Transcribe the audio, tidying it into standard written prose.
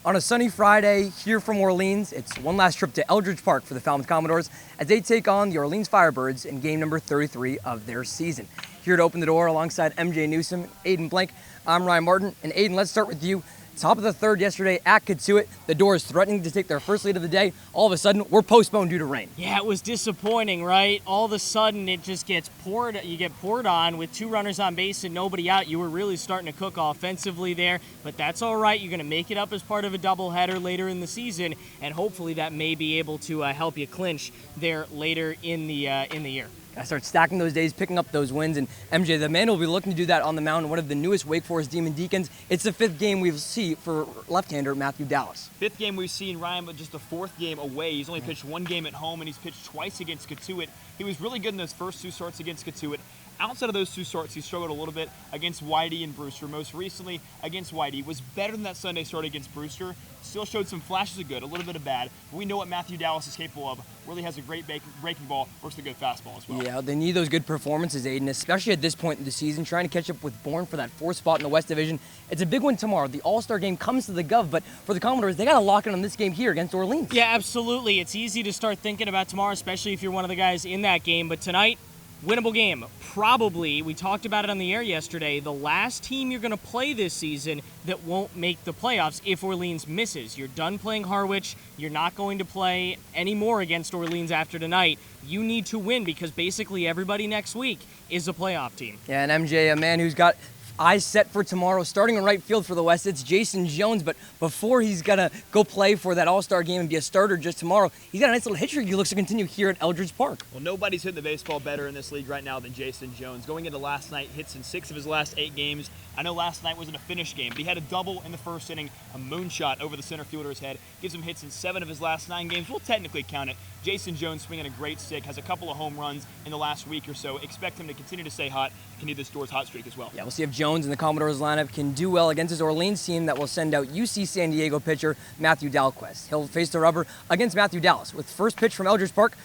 On a sunny Friday here from Orleans, it's one last trip to Eldridge Park for the Falmouth Commodores as they take on the Orleans Firebirds in game number 33 of their season. Here to open the door alongside MJ Newsom, Aiden Blank, I'm Ryan Martin. And Aiden, let's start with you. Top of the third yesterday at Katuitt, the Dores threatening to take their first lead of the day. All of a sudden, we're postponed due to rain. Yeah, it was disappointing, right? All of a sudden, it just gets poured. You get poured on with two runners on base and nobody out. You were really starting to cook offensively there, but that's all right. You're going to make it up as part of a doubleheader later in the season, and hopefully that may be able to help you clinch there later in the year. I start stacking those days, picking up those wins, and MJ, the man will be looking to do that on the mound, one of the newest Wake Forest Demon Deacons. It's the fifth game we've seen for left-hander Matthew Dallas. Fifth game we've seen Ryan, but just the fourth game away. He's only pitched one game at home, and he's pitched twice against Katuitt. He was really good in those first two starts against Katuitt. Outside of those two starts, he struggled a little bit against Whitey and Brewster. Most recently against Whitey. Was better than that Sunday start against Brewster. Still showed some flashes of good, a little bit of bad. But we know what Matthew Dallas is capable of. Really has a great breaking ball, works a good fastball as well. Yeah, they need those good performances, Aiden, especially at this point in the season, trying to catch up with Bourne for that fourth spot in the West Division. It's a big one tomorrow. The All-Star game comes to the Guv, but for the Commodores, they got to lock in on this game here against Orleans. Yeah, absolutely. It's easy to start thinking about tomorrow, especially if you're one of the guys in that game. But tonight, winnable game. Probably, we talked about it on the air yesterday, the last team you're going to play this season that won't make the playoffs if Orleans misses. You're done playing Harwich. You're not going to play any more against Orleans after tonight. You need to win because basically everybody next week is a playoff team. Yeah, and MJ, a man who's got eyes set for tomorrow, starting in right field for the West, it's Jason Jones, but before he's going to go play for that All-Star game and be a starter just tomorrow, he's got a nice little hit streak he looks to continue here at Eldridge Park. Well, nobody's hitting the baseball better in this league right now than Jason Jones. Going into last night, hits in 6 of his last 8 games. I know last night wasn't a finish game, but he had a double in the first inning, a moonshot over the center fielder's head. Gives him hits in 7 of his last 9 games. We'll technically count it. Jason Jones swinging a great stick, has a couple of home runs in the last week or so. Expect him to continue to stay hot, continue this Dores hot streak as well. Yeah, we'll see if Jones and the Commodores lineup can do well against his Orleans team that will send out UC San Diego pitcher Matthew Dalquist. He'll face the rubber against Matthew Dallas with first pitch from Eldridge Park